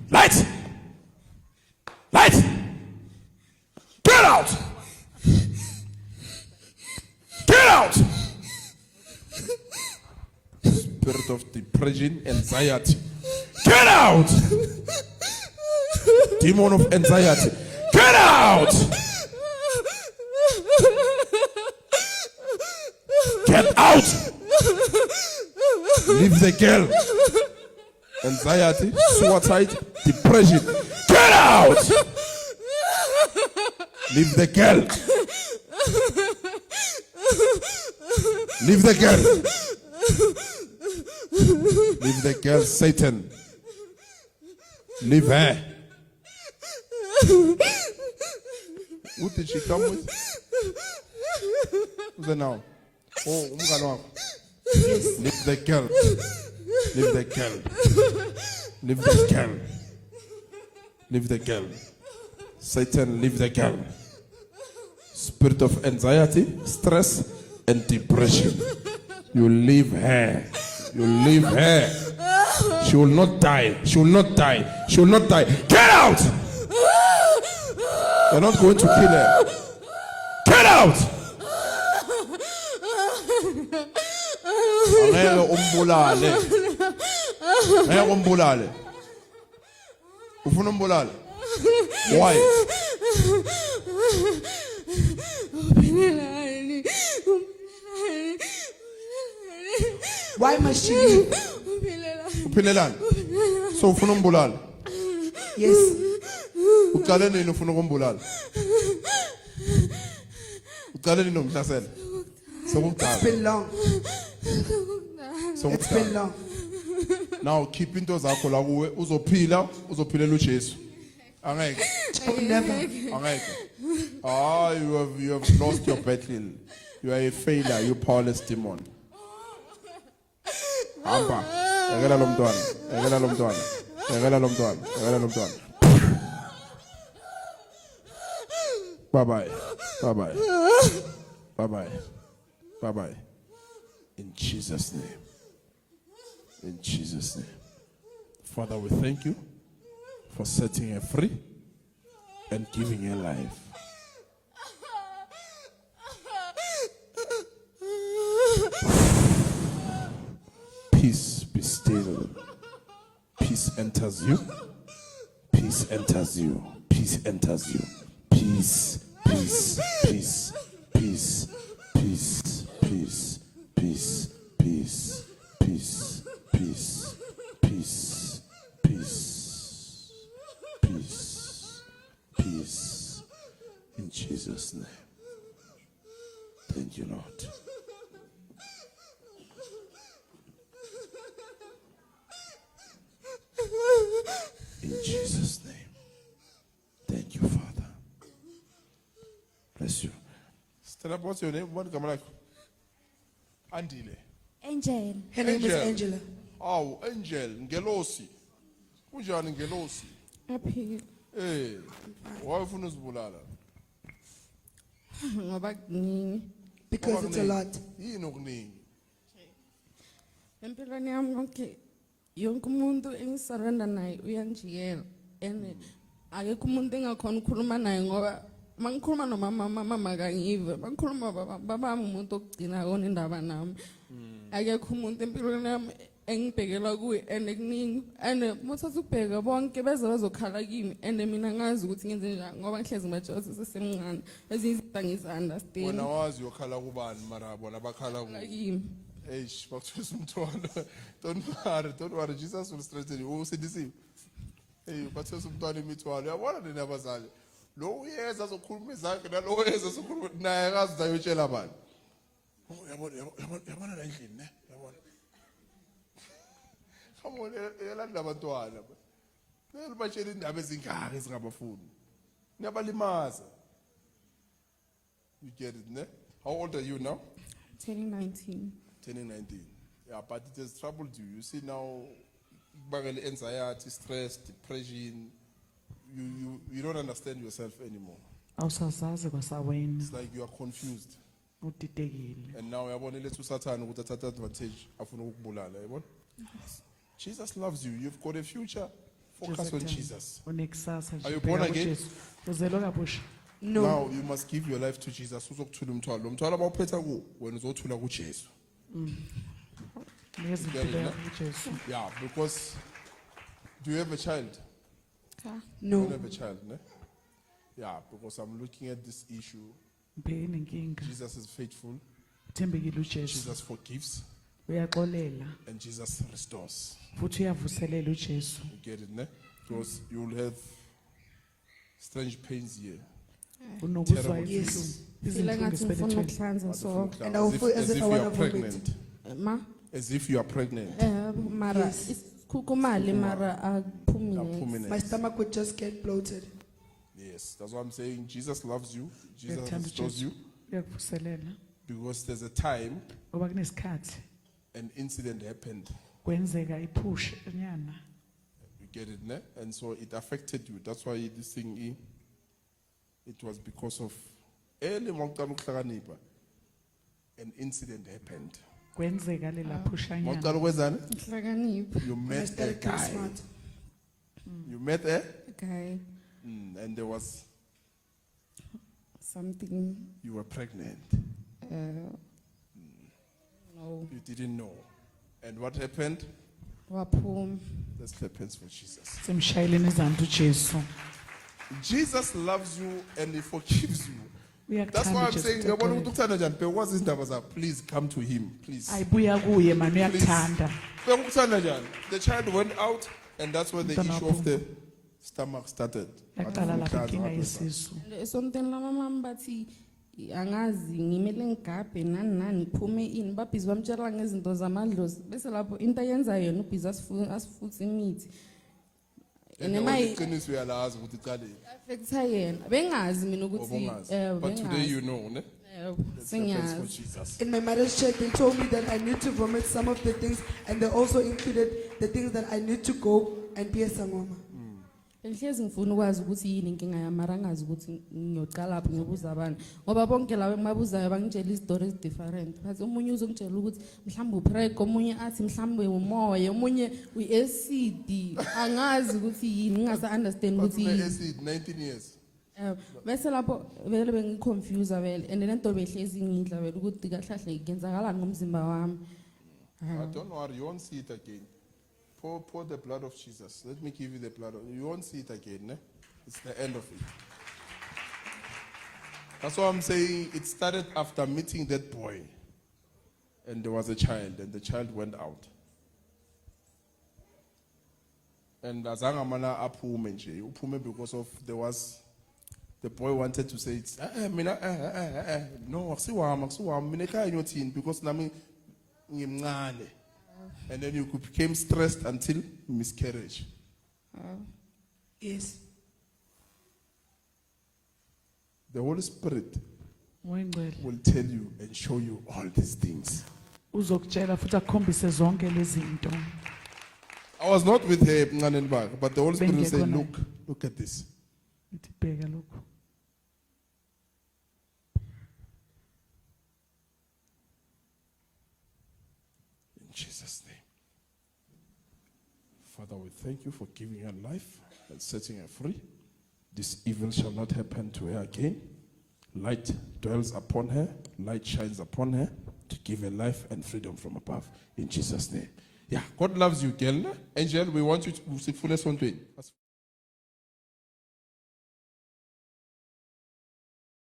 Light! Light! Get out! Get out! Spirit of depression, anxiety. Get out! Demon of anxiety. Get out! Get out! Leave the girl. Anxiety, suicide, depression. Get out! Leave the girl. Leave the girl. Leave the girl, Satan. Leave her. Who did she come with? Who's it now? Oh, umngani. Leave the girl. Leave the girl. Leave the girl. Leave the girl. Satan, leave the girl. Spirit of anxiety, stress, and depression. You leave her. You leave her. She will not die. She will not die. She will not die. Get out! You're not going to kill her. Get out! Angeke umbulale. Angeke umbulale. Ufuna umbulale? Why? Why must she leave? Uphilelani? So ufuna umbulala? Yes. Uqale nini ufuna ukumbulala? Uqale nini umhlasela? It's Sokuqala. been long. It's been long. Now keep into zakho la kuwe uzophilela uJesu. Angeke. Never. Angeke. Ah, you have lost your battle. You are a failure, you powerless demon. Hamba. Ekela lo mntwana. Ekela lo mntwana. Ekela lo mntwana. Ekela lo mntwana. Bye-bye. Bye-bye. Bye-bye. Bye-bye. In Jesus' name. In Jesus' name. Father, we thank you for setting her free and giving her life. Peace be still. Peace enters you. Peace enters you. Peace enters you. Peace, peace, peace, peace, peace, peace, peace, peace, peace, peace, peace, peace, peace, peace. In Jesus' name. Thank you, Lord. In Jesus' name. Thank you, Father. Bless you. Stand up. What's your name? What come like? Andile. Angel. Her name is Angela. Oh, Angel. Ngelosi. Unjani Ngelosi? Happy. Eh. Why ufuna uzibulala? Ngoba kuningi. Because it's a lot. Yini okuningi? Empilweni yami konke yonke umuntu engisurrender naye uyanjiyela. And akekho umuntu engakhona ukukhuluma naye ngoba mangikhuluma nomama kangive. Mangikhuluma baba umuntu ogcina kona indaba nami. Akekho umuntu empilweni yami engibhekela kuye and ekuningi and mothatha ukubheka bonke beze bazokhala kimi and mina ngazi ukuthi ngenze njani ngoba ngihlezi majosi sesemncane ezinye izinto angizi-understand. Wena wazi uyokhala kubani mara bona bakhala Kimi. Eish, bakuthusa umntwana. Don't worry, Jesus will strengthen you. Usindisiwe. Hey, bathusa umntwana imithwalo. Uyabona nini abazali? Lo uyeza azokhuluma izakhe nalo uyeza azokhuluma naye akazi ayotshela abantu. Yabona la endlini ne? Yabona. Come on, yalanda abantwana. Nelibatshela indaba ezingaka ezingabafuni. Niyabalimaza. You get it, ne? How old are you now? Turning 19. Turning 19. Yeah, but it has troubled you. You see now, anxiety, stress, depression. You don't understand yourself anymore. Awusazazi kwasawena It's like you are confused. udidekile And now yabona lethu Satan ukuthi athatha advantage afuna ukubulala, yabona? Jesus loves you. You've got a future. Focus on Jesus. Unekusasa nje, Are you bheka born again? kuJesu. Uzelwe kabusha. No. Now you must give your life to Jesus. Uzokuthula umthwalo. Lo mthwalo abawuphetha ku wena uzothula kuJesu. Nikeza Get it, impilo ne? yakho kuJesu. Yeah, because do you have a child? Cha. You No. don't have a child, ne? Yeah, because I'm looking at this issue. Ubhekene nenkinga. Jesus is faithful. Uthembekile uJesu. Jesus forgives. Uyaxolela And Jesus restores. futhi uyavuselela uJesu. You get it, ne? Because you will have strange pains here. Unokuzwa Terrible. Yes. izinhlungu Feel ngathi ngifuna esibelethweni. ukuhlanza so And I will feel as if I you wanna are vomit. pregnant. ma As if you are pregnant. mara Yes. isikhukhumali mara akuphumi next. My stomach would just get bloated. Yes, that's what I'm saying. Jesus loves you. Jesus Uyakuthanda restores you. uJesu. Uyakuvuselela. Because there's a time Ngoba kunesikhathi an incident happened. kwenzeka ipush nyana. You get it, ne? And so it affected you. That's why this thing, it was because of early mawuqala ukuhlakanipha, an incident happened. Kwenzeka lela push nyana. Mawuqala ukwenzani? Ngihlakanipha. You I met a started being guy. smart. You met a, Okay. and there was, Something you were pregnant. no You didn't know. And what happened? waphuma. Let's clap hands for Jesus. Simshayeleni izandla uJesu. Jesus loves you and he forgives you. That's why Uyakuthanda I'm saying, uJesu. ngiyabona ukuthi ukuthanda njani, bekwazi izindaba zakho. Please come to him, please. Ayibuya kuye man uyakuthanda. Bekukuthanda njani? The child went out and that's where the Mntwana issue of waphuma. the stomach started. Yaqala lapha inkinga yesisu. Esontweni lamama bathi angazi ngimele ngigabhe nani nani ngiphume ini babhizi bamtshela ngezinto zamadlozi bese lapho into ayenzayo yena ubhizi asifuthe imithi. And Nema iqiniso uyalazi ukuthi iqaleni. affecta yena bengazi mina ukuthi Obungazi. But today you know, ne? Let's clap hands for sengiyazi. Jesus. In my marriage check, they told me that I need to vomit some of the things, and they also included the things that I need to go and be a sangoma. Ngihlezi ngifuna ukwazi ukuthi yini inkinga yami mara ngazi ukuthi ngiyoqala lapho ngibuza abantu ngoba bonke labo engibabuzayo bangitshela izitori different but omunye uzongitshela ukuthi mhlawumbe upreg omunye athi mhlawumbe umoya omunye uacid angazi ukuthi yini ngingasa understand But ukuthi une yini acid 19 years. bese lapho vele bengiconfuse vele and then into behlezi ngidla vele ukuthi kahlahle kuyenzakalani ngomzimba wami. Don't worry, you won't see it again. Pour the blood of Jesus. Let me give you the blood. You won't see it again. Ne? It's the end of it. That's why I'm saying it started after meeting that boy. And there was a child, and the child went out. And azangamana aphume nje, uphume because of there was the boy wanted to say it's no, akusiwami mina ekhaya ngiyothini because nami ngimncane. And then you became stressed until miscarriage. Yes. The Holy Spirit Moyingcwele will tell you and show you all these things. uzokutshela futhi akukhombise zonke lezi zinto. I was not with her, Mncane Nbaka, but the Holy Spirit will say, Bengekho look at this. Ithi bheka lokho. In Jesus' name. Father, we thank you for giving her life and setting her free. This evil shall not happen to her again. Light dwells upon her, light shines upon her to give her life and freedom from above. In Jesus' name. Yeah, God loves you, girl. Angel, we want you to see fullness on